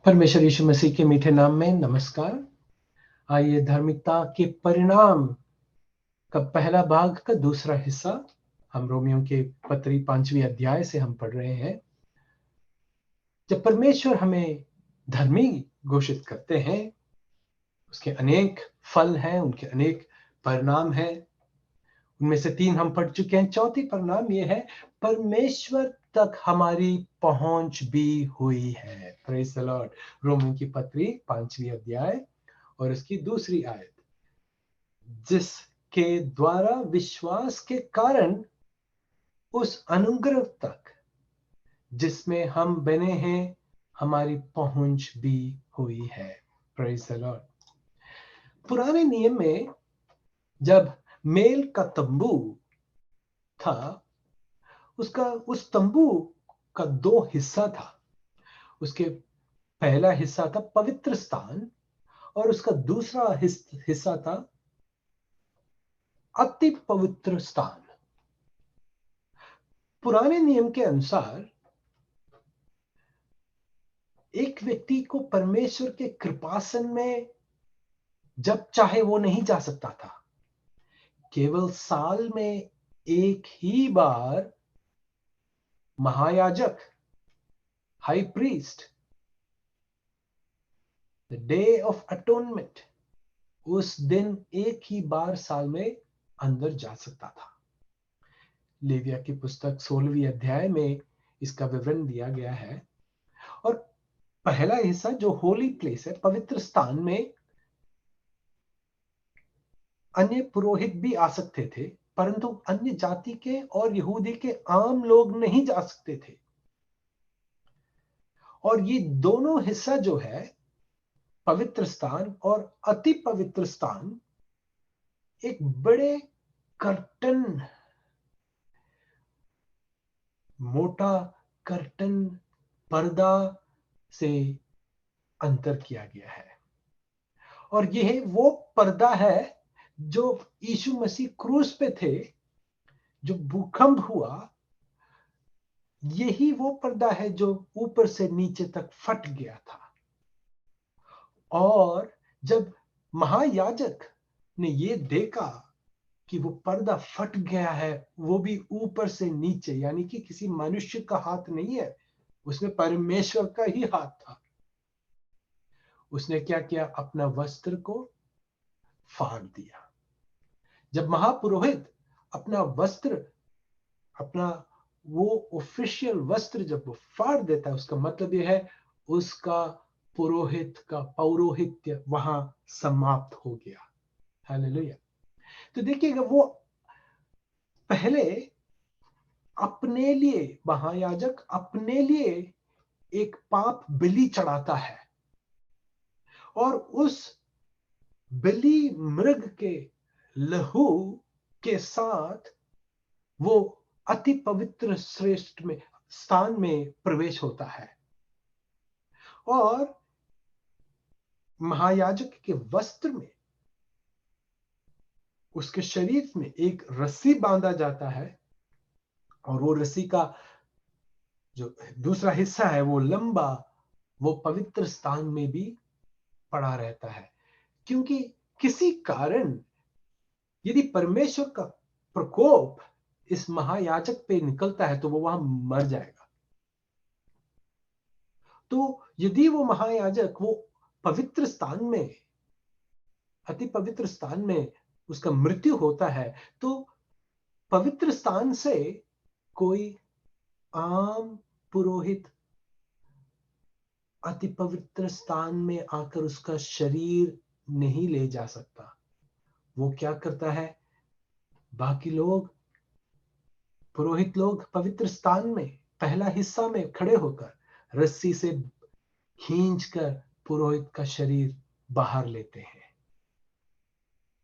परमेश्वर यीशु मसीह के मीठे नाम में नमस्कार। आइए धार्मिकता के परिणाम का पहला भाग का दूसरा हिस्सा हम रोमियो के पत्री 5वीं अध्याय से हम पढ़ रहे हैं। जब परमेश्वर हमें धर्मी घोषित करते हैं, उसके अनेक फल हैं, उनके अनेक परिणाम हैं। उनमें से 3 हम पढ़ चुके हैं। चौथी परिणाम ये है, परमेश्वर तक हमारी पहुंच भी हुई है। Praise the Lord. रोमियो की पत्री 5वीं अध्याय और इसकी दूसरी आयत, जिसके द्वारा विश्वास के कारण उस अनुग्रह तक जिसमें हम बने हैं, हमारी पहुंच भी हुई है। Praise the Lord. पुराने नियम में जब मेल का तंबू था, उस तंबू का 2 हिस्सा था। उसके पहला हिस्सा था पवित्र स्थान और उसका दूसरा हिस्सा था अति पवित्र स्थान। पुराने नियम के अनुसार एक व्यक्ति को परमेश्वर के कृपासन में जब चाहे वो नहीं जा सकता था। केवल साल में एक ही बार महायाजक, high priest, the day of atonement, उस दिन एक ही बार साल में अंदर जा सकता था। लेविया की पुस्तक 16वीं अध्याय में इसका विवरण दिया गया है। और पहला हिस्सा जो होली प्लेस है, पवित्र स्थान में अन्य पुरोहित भी आ सकते थे, परंतु अन्य जाति के और यहूदी के आम लोग नहीं जा सकते थे। और ये दोनों हिस्सा जो है, पवित्र स्थान और अति पवित्र स्थान, एक बड़े कर्टन, मोटा कर्टन, पर्दा से अंतर किया गया है। और यह वो पर्दा है जो यीशु मसीह क्रूस पे थे, जो भूकंप हुआ, यही वो पर्दा है जो ऊपर से नीचे तक फट गया था। और जब महायाजक ने ये देखा कि वो पर्दा फट गया है, वो भी ऊपर से नीचे, यानी कि किसी मनुष्य का हाथ नहीं है, उसमें परमेश्वर का ही हाथ था। उसने क्या किया? अपना वस्त्र को फाड़ दिया। जब महापुरोहित अपना वस्त्र, अपना वो ऑफिशियल वस्त्र जब वो फाड़ देता है, उसका मतलब यह है उसका पुरोहित का पौरोहित्य वहां समाप्त हो गया। हालेलुया। तो देखिएगा, वो पहले अपने लिए, महायाजक अपने लिए एक पाप बलि चढ़ाता है और उस बलि मृग के लहू के साथ वो अति पवित्र श्रेष्ठ में स्थान में प्रवेश होता है। और महायाजक के वस्त्र में, उसके शरीर में एक रस्सी बांधा जाता है और वो रस्सी का जो दूसरा हिस्सा है वो लंबा, वो पवित्र स्थान में भी पड़ा रहता है। क्योंकि किसी कारण यदि परमेश्वर का प्रकोप इस महायाजक पे निकलता है तो वो वहां मर जाएगा। तो यदि वो महायाजक वो पवित्र स्थान में, अति पवित्र स्थान में उसका मृत्यु होता है, तो पवित्र स्थान से कोई आम पुरोहित अति पवित्र स्थान में आकर उसका शरीर नहीं ले जा सकता। वो क्या करता है? बाकी लोग, पुरोहित लोग पवित्र स्थान में पहला हिस्सा में खड़े होकर रस्सी से खींचकर पुरोहित का शरीर बाहर लेते हैं।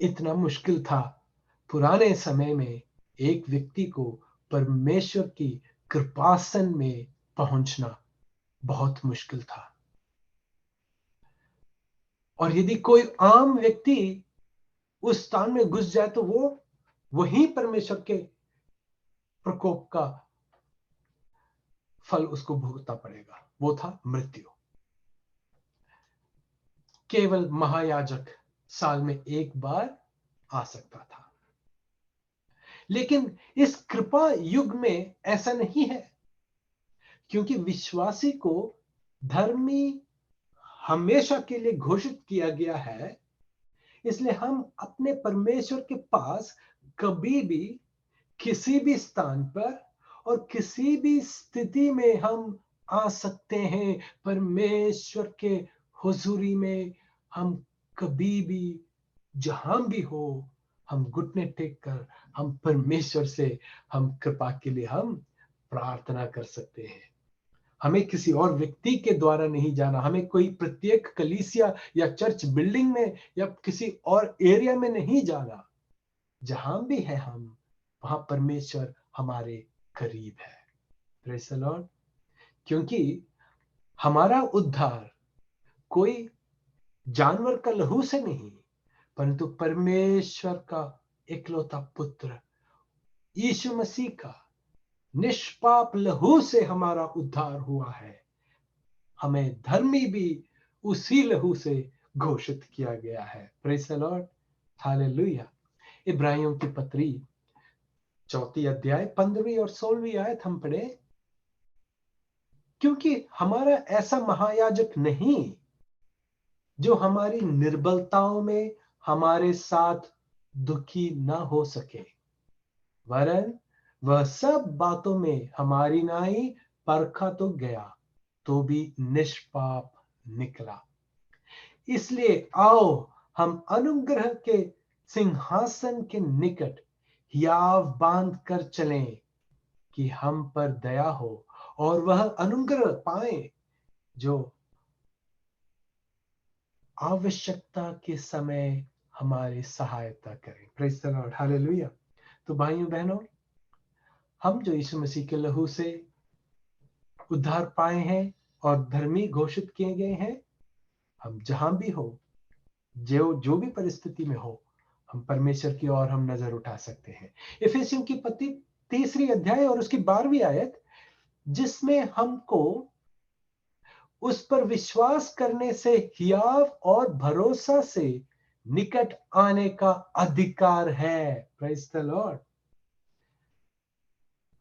इतना मुश्किल था पुराने समय में एक व्यक्ति को परमेश्वर की कृपासन में पहुंचना बहुत मुश्किल था। और यदि कोई आम व्यक्ति उस स्थान में घुस जाए तो वो वही परमेश्वर के प्रकोप का फल उसको भुगतना पड़ेगा, वो था मृत्यु। केवल महायाजक साल में एक बार आ सकता था। लेकिन इस कृपा युग में ऐसा नहीं है, क्योंकि विश्वासी को धर्मी हमेशा के लिए घोषित किया गया है। इसलिए हम अपने परमेश्वर के पास कभी भी, किसी भी स्थान पर और किसी भी स्थिति में हम आ सकते हैं। परमेश्वर के हुजूरी में हम कभी भी, जहां भी हो, हम घुटने टेक कर हम परमेश्वर से हम कृपा के लिए हम प्रार्थना कर सकते हैं। हमें किसी और व्यक्ति के द्वारा नहीं जाना, हमें कोई प्रत्येक कलीसिया या चर्च बिल्डिंग में या किसी और एरिया में नहीं जाना। जहां भी है हम, वहां परमेश्वर हमारे करीब है। Praise the Lord. क्योंकि हमारा उद्धार कोई जानवर का लहू से नहीं, परंतु परमेश्वर का इकलौता पुत्र यीशु मसीह का निष्पाप लहू से हमारा उद्धार हुआ है। हमें धर्मी भी उसी लहू से घोषित किया गया है। Praise the Lord, hallelujah. इब्रानियों की पत्री 4 अध्याय 15वीं और 16वीं आयत हम पढ़े। क्योंकि हमारा ऐसा महायाजक नहीं जो हमारी निर्बलताओं में हमारे साथ दुखी न हो सके, वरन वह सब बातों में हमारी नाई परखा तो गया, तो भी निष्पाप निकला। इसलिए आओ हम अनुग्रह के सिंहासन के निकट हियाव बांध कर चलें कि हम पर दया हो और वह अनुग्रह पाए जो आवश्यकता के समय हमारी सहायता करें। Praise the Lord, hallelujah. तो भाइयों बहनों, हम जो यीशु मसीह के लहू से उद्धार पाए हैं और धर्मी घोषित किए गए हैं, हम जहां भी हो, जो भी परिस्थिति में हो, हम परमेश्वर की ओर हम नजर उठा सकते हैं। इफिसियों की पत्री 3 अध्याय और उसकी 12वीं आयत, जिसमें हमको उस पर विश्वास करने से हियाव और भरोसा से निकट आने का अधिकार है। Praise the Lord,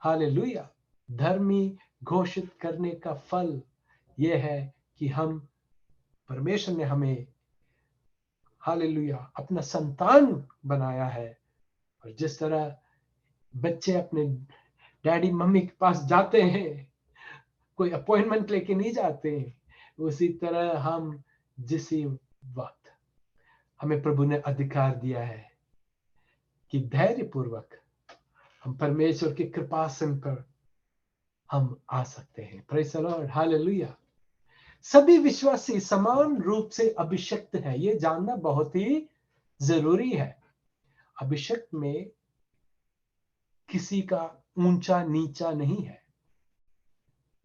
hallelujah. धर्मी घोषित करने का फल यह है कि हम, परमेश्वर ने हमें, हालेलुया, अपना संतान बनाया है। और जिस तरह बच्चे अपने डैडी मम्मी के पास जाते हैं, कोई अपॉइंटमेंट लेके नहीं जाते हैं, उसी तरह हम जिसी वक्त हमें प्रभु ने अधिकार दिया है कि धैर्य पूर्वक हम परमेश्वर की कृपासन पर हम आ सकते हैं। Praise the Lord, hallelujah. सभी विश्वासी समान रूप से अभिषिक्त है, ये जानना बहुत ही जरूरी है। अभिषेक में किसी का ऊंचा नीचा नहीं है।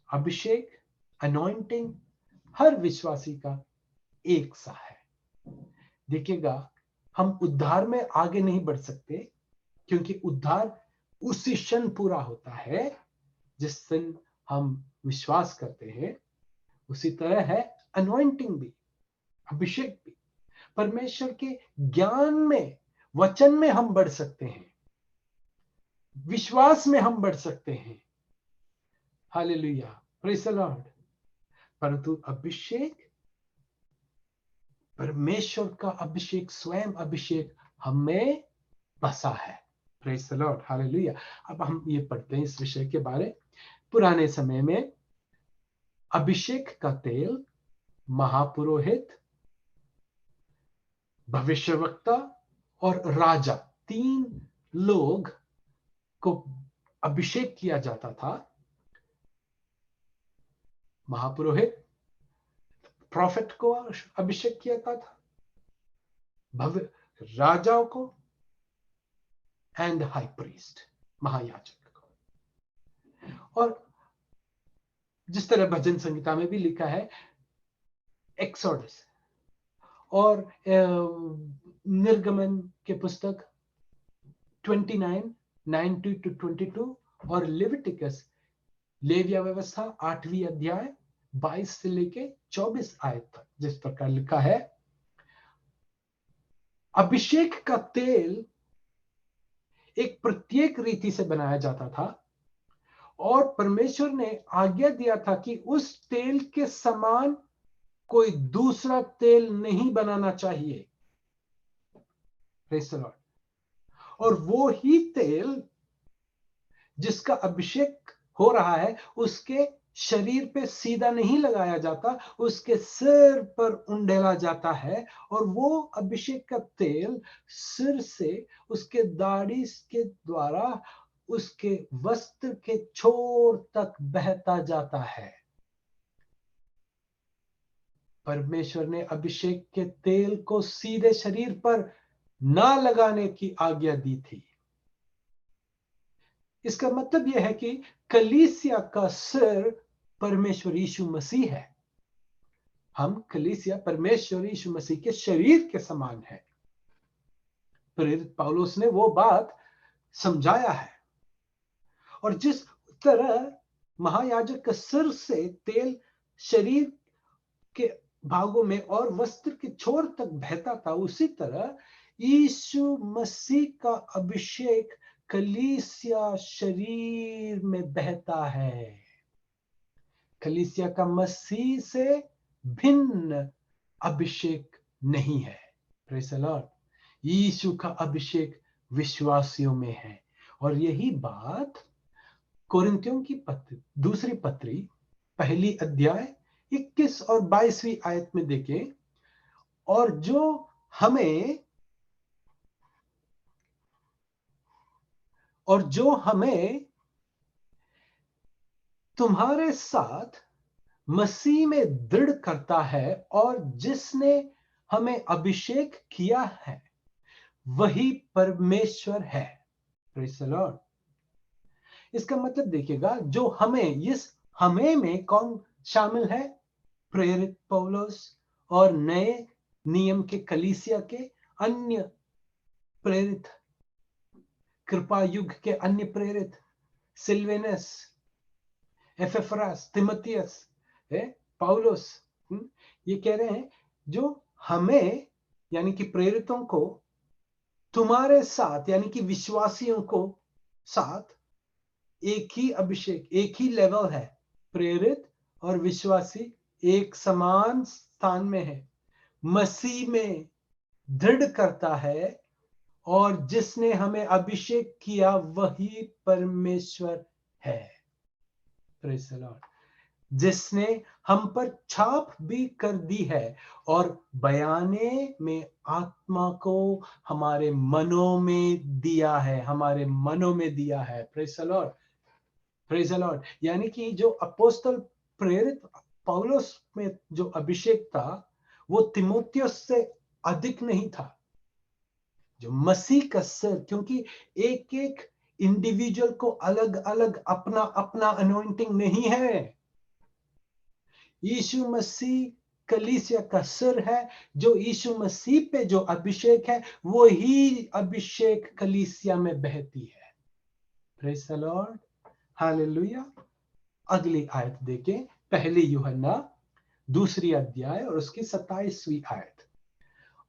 अभिषेक, अनॉइंटिंग हर विश्वासी का एक सा है। देखिएगा, हम उद्धार में आगे नहीं बढ़ सकते, क्योंकि उद्धार उसी क्षण पूरा होता है जिस दिन हम विश्वास करते हैं। उसी तरह है अनॉइंटिंग भी, अभिषेक भी। परमेश्वर के ज्ञान में, वचन में हम बढ़ सकते हैं, विश्वास में हम बढ़ सकते हैं। Hallelujah, praise the Lord. परंतु अभिषेक, परमेश्वर का अभिषेक, स्वयं अभिषेक हमें बसा है। Praise the Lord, hallelujah. अब हम ये पढ़ते हैं इस विषय के बारे। पुराने समय में अभिषेक का तेल महापुरोहित, भविष्यवक्ता और राजा, 3 लोग को अभिषेक किया जाता था। महापुरोहित, प्रॉफिट को अभिषेक किया जाता था, राजाओं को, एंड हाई प्रीस्ट, महायाजक को। और जिस तरह भजन संहिता में भी लिखा है, एक्सोडस और निर्गमन के पुस्तक 29:9-22 और लेविटिकस लेविया व्यवस्था 8वीं अध्याय 22 से लेके 24 आयत तक, जिस प्रकार लिखा है, अभिषेक का तेल एक प्रत्येक रीति से बनाया जाता था और परमेश्वर ने आज्ञा दिया था कि उस तेल के समान कोई दूसरा तेल नहीं बनाना चाहिए। Praise the Lord. और वो ही तेल जिसका अभिषेक हो रहा है उसके शरीर पे सीधा नहीं लगाया जाता, उसके सिर पर उंडेला जाता है, और वो अभिषेक का तेल सिर से उसके दाढ़ी के द्वारा उसके वस्त्र के छोर तक बहता जाता है। परमेश्वर ने अभिषेक के तेल को सीधे शरीर पर ना लगाने की आज्ञा दी थी। इसका मतलब यह है कि कलीसिया का सिर परमेश्वर यीशु मसीह है। हम कलीसिया परमेश्वर यीशु मसीह के शरीर के समान है। प्रेरित पौलुस ने वो बात समझाया है। और जिस तरह महायाजक का सिर से तेल शरीर के भागों में और वस्त्र के छोर तक बहता था, उसी तरह यीशु मसीह का अभिषेक कलीसिया शरीर में बहता है। कलीसिया का मसीह से भिन्न अभिषेक नहीं है। Praise the Lord. यीशु का अभिषेक विश्वासियों में है। और यही बात कोरिन्थियों की पत्री, दूसरी पत्री, पहली अध्याय 21 और 22वीं आयत में देखें। और जो हमें तुम्हारे साथ मसीह में दृढ़ करता है और जिसने हमें अभिषेक किया है वही परमेश्वर है। Praise the Lord. इसका मतलब देखिएगा, जो हमें, इस हमें में कौन शामिल है? प्रेरित पौलुस और नए नियम के कलीसिया के अन्य प्रेरित, कृपा युग के अन्य प्रेरित, सिल्वेनस, एपेफ्रास, तीमुथियुस, पौलुस, ये कह रहे हैं जो हमें यानी कि प्रेरितों को तुम्हारे साथ यानी कि विश्वासियों को साथ एक ही अभिषेक, एक ही लेवल है। प्रेरित और विश्वासी एक समान स्थान में है, मसीह में दृढ़ करता है, और जिसने हमें अभिषेक किया वही परमेश्वर है। Praise the Lord. जिसने हम पर छाप भी कर दी है और बयाने में आत्मा को हमारे मनों में दिया है, हमारे मनों में दिया है। Praise the Lord. Praise the Lord. यानी कि जो अपोस्तल प्रेरित पौलुस में जो अभिषेक था वो तीमुथियुस से अधिक नहीं था। जो मसीह का सिर, क्योंकि एक एक इंडिविजुअल को अलग अलग अपना अपना अनॉइंटिंग नहीं है। यीशु मसीह कलीसिया का सिर है। जो यीशु मसीह पे जो अभिषेक है वो ही अभिषेक कलीसिया में बहती है। Praise the Lord. हालेलुया। अगली आयत देखें, पहली यूहन्ना दूसरी अध्याय और उसकी 27वीं आयत।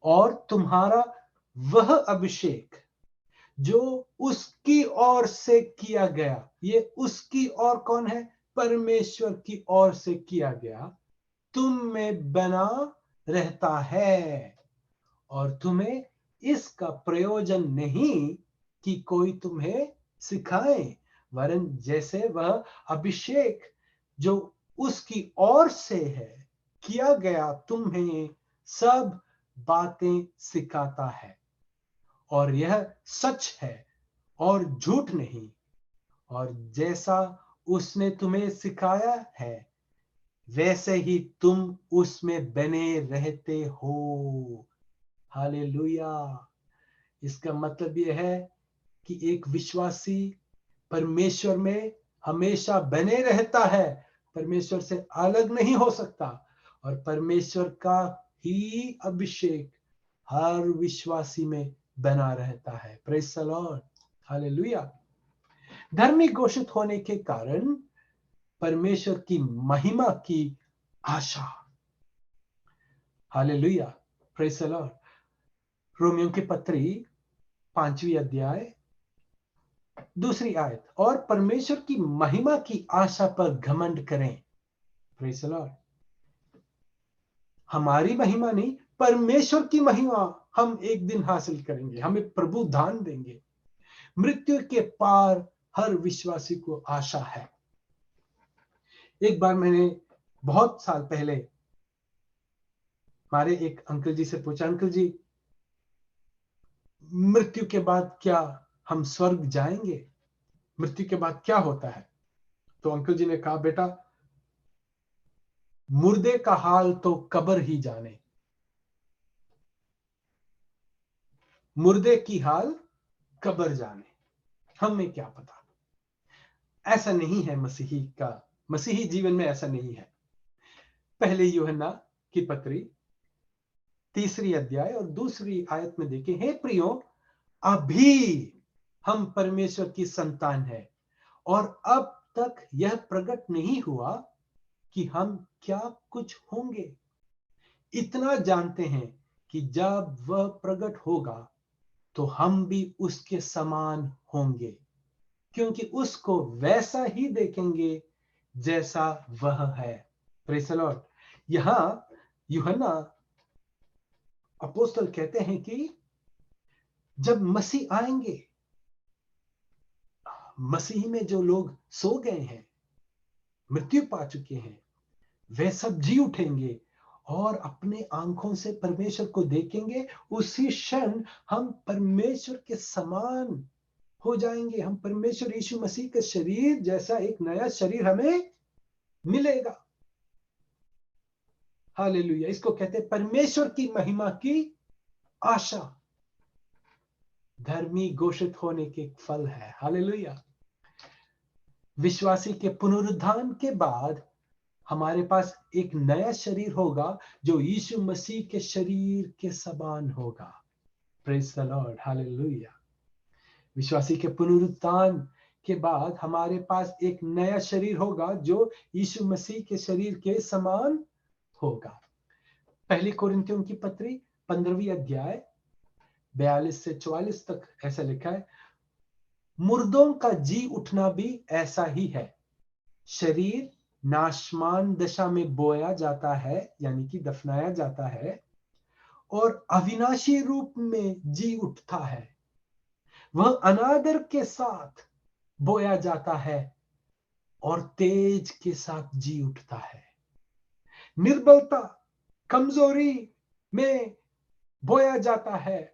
और तुम्हारा वह अभिषेक जो उसकी ओर से किया गया, ये उसकी ओर कौन है? परमेश्वर की ओर से किया गया, तुम में बना रहता है, और तुम्हें इसका प्रयोजन नहीं कि कोई तुम्हें सिखाए, वरन जैसे वह अभिषेक जो उसकी ओर से है किया गया तुम्हें सब बातें सिखाता है। और यह सच है और झूठ नहीं। और जैसा उसने तुम्हें सिखाया है वैसे ही तुम उसमें बने रहते हो। हालेलुया। इसका मतलब यह है कि एक विश्वासी परमेश्वर में हमेशा बने रहता है, परमेश्वर से अलग नहीं हो सकता, और परमेश्वर का ही अभिषेक हर विश्वासी में बना रहता है। Praise the Lord. हालेलुया। धर्मी घोषित होने के कारण परमेश्वर की महिमा की आशा। Hallelujah, praise the Lord. रोमियो की पत्री 5वीं अध्याय 2री आयत, और परमेश्वर की महिमा की आशा पर घमंड करें। Praise the Lord. हमारी महिमा नहीं, परमेश्वर की महिमा हम एक दिन हासिल करेंगे, हमें प्रभु दान देंगे। मृत्यु के पार हर विश्वासी को आशा है। एक बार मैंने बहुत साल पहले हमारे एक अंकल जी से पूछा, अंकल जी, मृत्यु के बाद क्या हम स्वर्ग जाएंगे? मृत्यु के बाद क्या होता है? तो अंकल जी ने कहा, बेटा, मुर्दे का हाल तो कब्र ही जाने, मुर्दे की हाल कब्र जाने, हमें क्या पता। ऐसा नहीं है मसीही जीवन में ऐसा नहीं है। पहले यूहन्ना की पत्री 3री अध्याय और 2री आयत में देखें, हे प्रियो, अभी हम परमेश्वर की संतान है और अब तक यह प्रकट नहीं हुआ कि हम क्या कुछ होंगे। इतना जानते हैं कि जब वह प्रकट होगा तो हम भी उसके समान होंगे, क्योंकि उसको वैसा ही देखेंगे जैसा वह है। Praise the Lord. यहां यूहन्ना अपोस्तल कहते हैं कि जब मसीह आएंगे, मसीह में जो लोग सो गए हैं, मृत्यु पा चुके हैं, वे सब जी उठेंगे और अपने आंखों से परमेश्वर को देखेंगे। उसी क्षण हम परमेश्वर के समान हो जाएंगे। हम परमेश्वर यीशु मसीह के शरीर जैसा एक नया शरीर हमें मिलेगा। हालेलुया। इसको कहते हैं परमेश्वर की महिमा की आशा। धर्मी घोषित होने के फल है। हालेलुया। विश्वासी के पुनरुत्थान के बाद हमारे पास एक नया शरीर होगा जो यीशु मसीह के शरीर के समान होगा। Praise the Lord. हालेलुया। विश्वासी के पुनरुत्थान के बाद हमारे पास एक नया शरीर होगा जो यीशु मसीह के शरीर के समान होगा। पहली कोरिन्थियों की पत्री 15वीं अध्याय 42 से 44 तक ऐसा लिखा है, मुर्दों का जी उठना भी ऐसा ही है। शरीर नाशमान दशा में बोया जाता है, यानी कि दफनाया जाता है, और अविनाशी रूप में जी उठता है। वह अनादर के साथ बोया जाता है और तेज के साथ जी उठता है। निर्बलता, कमजोरी में बोया जाता है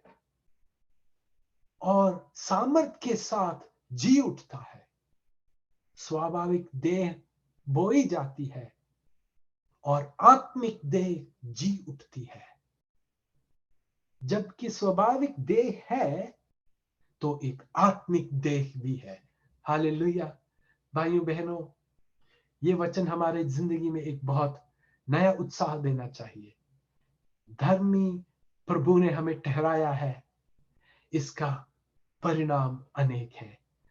और सामर्थ के साथ जी उठता है। स्वाभाविक देह बोई जाती है और आत्मिक देह जी उठती है। जबकि स्वाभाविक देह है तो एक आत्मिक देह भी है। हालेलुया। भाइयों बहनों, ये वचन हमारे जिंदगी में एक बहुत नया उत्साह देना चाहिए। धर्मी प्रभु ने हमें ठहराया है, इसका परिणाम अनेक है।